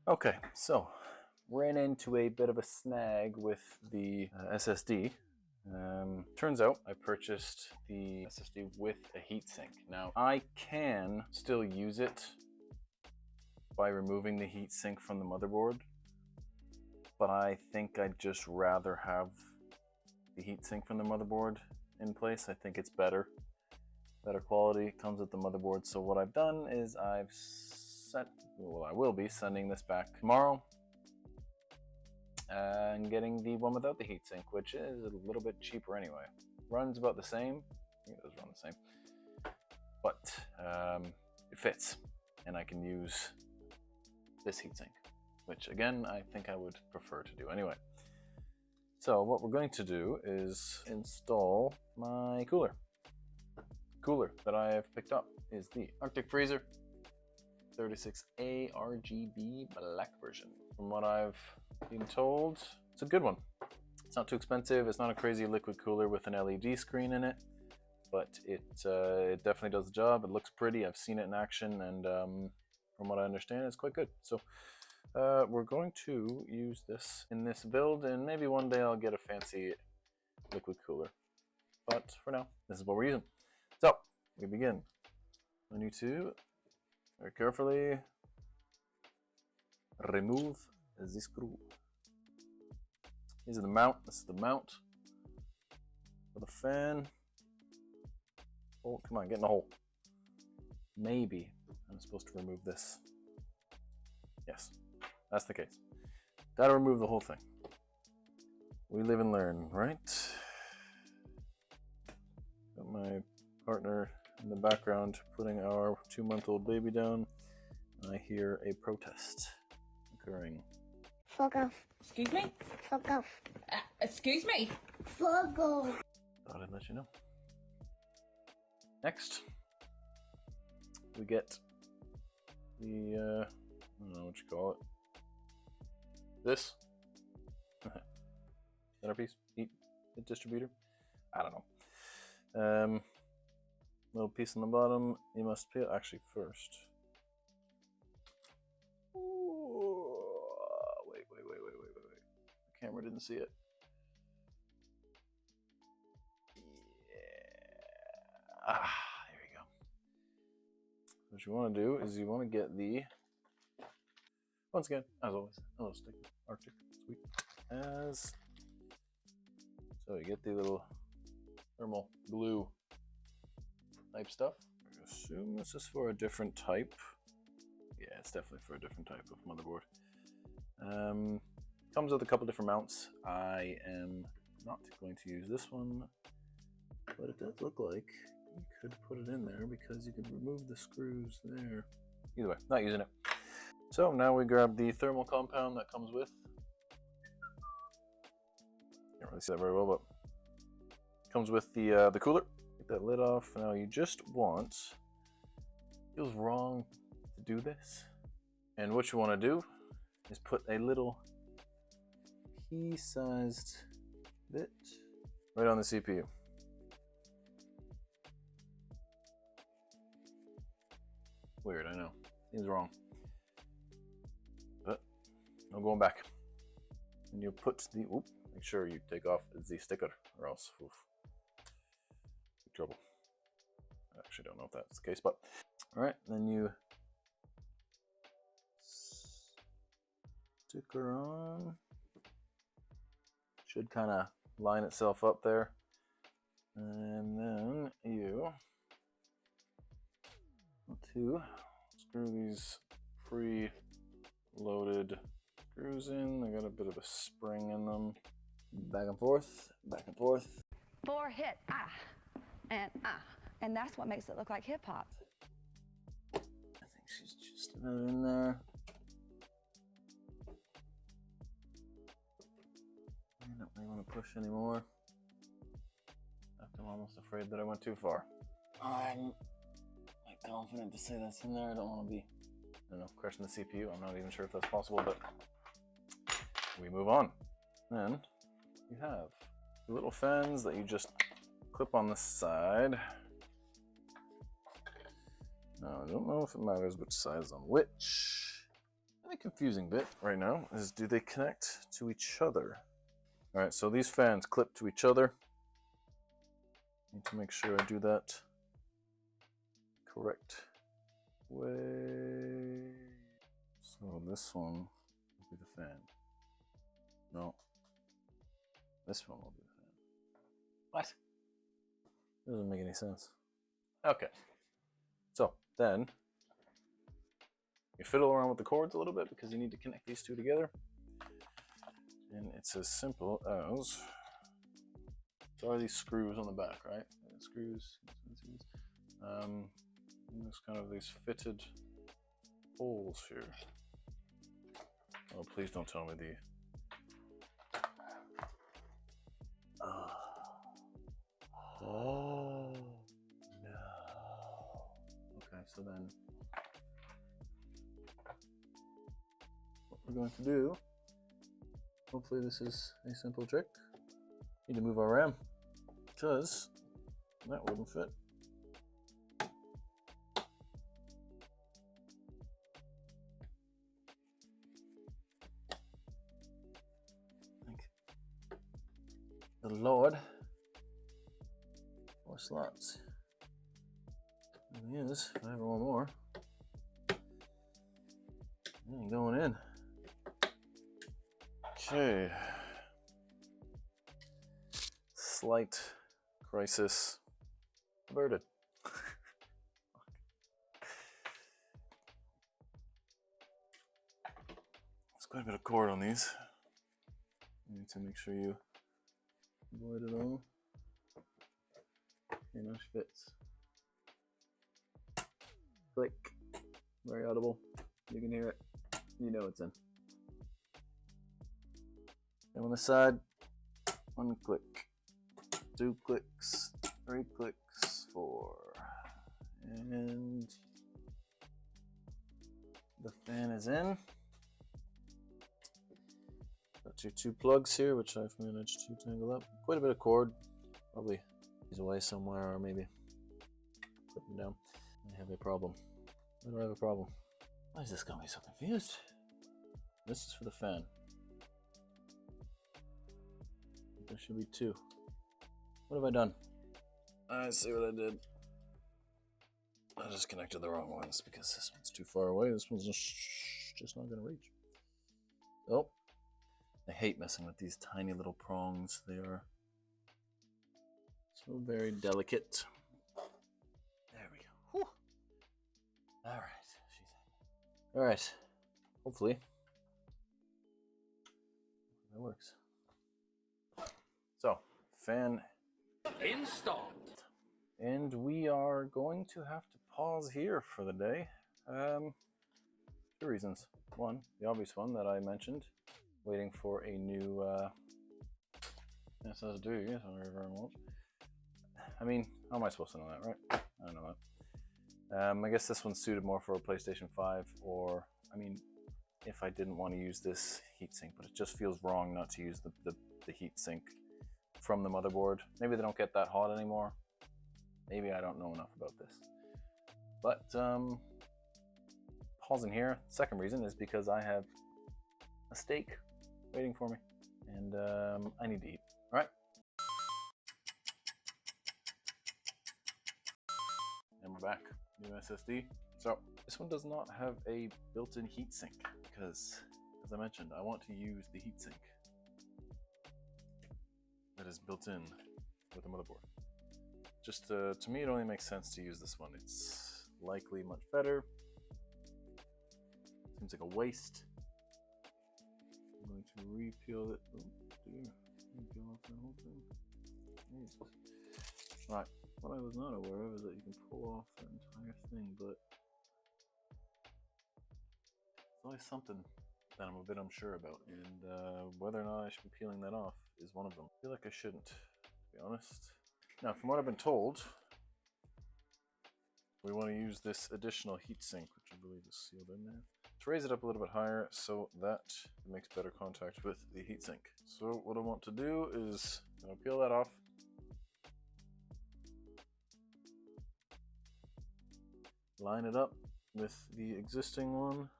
Okay, so ran into a bit of a snag with the SSD. Turns out I purchased the SSD with a heatsink. Now I can still use it by removing the heatsink from the motherboard, but I think I'd just rather have the heatsink from the motherboard in place. I think it's better quality. It comes with the motherboard. So what I've done is I will be sending this back tomorrow and getting the one without the heatsink, which is a little bit cheaper anyway. Runs about the same. I think it does run the same, but it fits, and I can use this heatsink, which again I think I would prefer to do anyway. So what we're going to do is install my cooler. Cooler that I have picked up is the Arctic Freezer 36A RGB black version. From what I've been told, it's a good one. It's not too expensive. It's not a crazy liquid cooler with an LED screen in it, but it definitely does the job. It looks pretty. I've seen it in action, and from what I understand, it's quite good. So we're going to use this in this build, and maybe one day I'll get a fancy liquid cooler. But for now, this is what we're using. So we begin. I need to very carefully remove the screw. This is the mount. This is the mount for the fan. Oh, come on, get in the hole. Maybe I'm supposed to remove this. Yes, that's the case. Gotta remove the whole thing. We live and learn, right? Got my partner in the background putting our 2-month-old baby down. I hear a protest occurring. Fuck off. Excuse me? Fuck off. Excuse me? Fuck off. Thought I'd let you know. Next, we get the, I don't know what you call it. This centerpiece, heat distributor. I don't know. Little piece on the bottom. You must peel. Actually, first. Ooh, wait. The camera didn't see it. Yeah. There we go. What you want to do is you want to get the. Once again, as always, hello, stick Arctic, sweet as. So you get the little thermal glue type stuff. I assume this is for a different type. Yeah, it's definitely for a different type of motherboard. Comes with a couple different mounts. I am not going to use this one, but it does look like you could put it in there because you could remove the screws there. Either way, not using it. So now we grab the thermal compound that comes with. Can't really see that very well, but comes with the cooler. Get that lid off. Now you just want. Feels wrong to do this, and what you want to do is put a little pea-sized bit right on the CPU. Weird, I know. Seems wrong. But no going back. And you put the, make sure you take off the sticker or else, big trouble. I actually don't know if that's the case, but all right, then you sticker on. Should kind of line itself up there. And then you want to screw these pre-loaded screws in. They got a bit of a spring in them. Back and forth, back and forth. 4 hit, and that's what makes it look like hip hop. I think she's just about in there. I don't really want to push anymore. I'm almost afraid that I went too far. I'm quite confident to say that's in there. I don't want to be, crashing the CPU. I'm not even sure if that's possible, but we move on. Then you have the little fans that you just clip on the side. Now, I don't know if it matters which side is on which. I only confusing bit right now is, do they connect to each other? All right, so these fans clip to each other. Need to make sure I do that correct way. So this one will be the fan. No. This one will be the fan. What? Doesn't make any sense. Okay. So then you fiddle around with the cords a little bit because you need to connect these two together. And it's as simple as, so are these screws on the back, right? Screws. And there's kind of these fitted holes here. Oh, please don't tell me oh no. Okay, so then what we're going to do, hopefully this is a simple trick. Need to move our ram because that wouldn't fit. The Lord, 4 slots. There he is. If I ever want more, ain't going in. Okay. Slight crisis averted. There's quite a bit of cord on these. You need to make sure you avoid it all. Okay, now she fits. Click. Very audible. You can hear it. You know it's in. And on the side, 1 click, 2 clicks, 3 clicks, 4. And the fan is in. Got your 2 plugs here, which I've managed to tangle up. Quite a bit of cord. Probably he's away somewhere, or maybe put him down. I have a problem. Why do I have a problem? Why is this got me so confused? This is for the fan. There should be 2. What have I done? I see what I did. I just connected the wrong ones because this one's too far away. This one's just not going to reach. Oh. I hate messing with these tiny little prongs. They are so very delicate. There we go. Whew. All right. All right. Hopefully that works. So, fan installed. And we are going to have to pause here for the day. 2 reasons. One, the obvious one that I mentioned. Waiting for a new SSD on River Remote. I mean, how am I supposed to know that, right? I don't know that. I guess this one's suited more for a PlayStation 5, or, I mean, if I didn't want to use this heatsink, but it just feels wrong not to use the heatsink from the motherboard. Maybe they don't get that hot anymore. Maybe I don't know enough about this. But pausing here, second reason is because I have a steak waiting for me, and I need to eat. All right. And we're back. New SSD. So this one does not have a built-in heatsink because, as I mentioned, I want to use the heatsink that is built in with the motherboard. Just to me, it only makes sense to use this one. It's likely much better. Seems like a waste. I'm going to re-peel it. Oh dear, re-peel off the whole thing. Jesus. Right, what I was not aware of is that you can pull off the entire thing, but it's always something that I'm a bit unsure about, and whether or not I should be peeling that off is one of them. I feel like I shouldn't, to be honest. Now, from what I've been told, we want to use this additional heatsink, which I believe is sealed in there, to raise it up a little bit higher so that it makes better contact with the heatsink. So what I want to do is peel that off. Line it up with the existing one.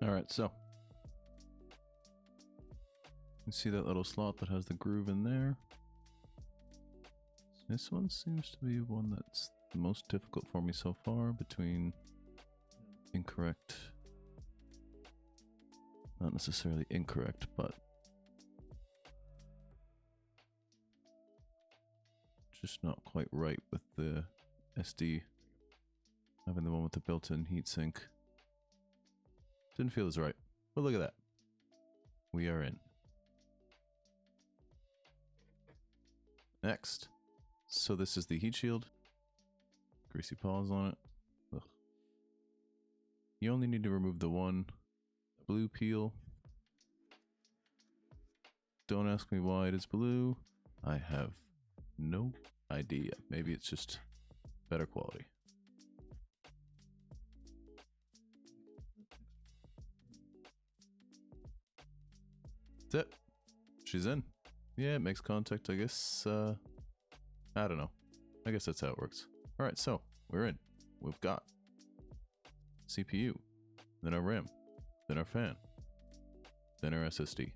Alright, so you see that little slot that has the groove in there? This one seems to be one that's the most difficult for me so far, between incorrect, not necessarily incorrect, but just not quite right with the SD, having the one with the built-in heatsink. Didn't feel as right, but look at that. We are in. Next. So this is the heat shield. Greasy paws on it. Ugh. You only need to remove the one blue peel. Don't ask me why it is blue. I have no idea. Maybe it's just better quality. That's it. She's in. Yeah, it makes contact, I guess. I don't know. I guess that's how it works. Alright, so we're in. We've got CPU, then our RAM, then our fan, then our SSD.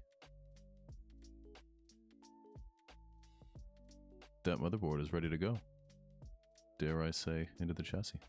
That motherboard is ready to go. Dare I say, into the chassis.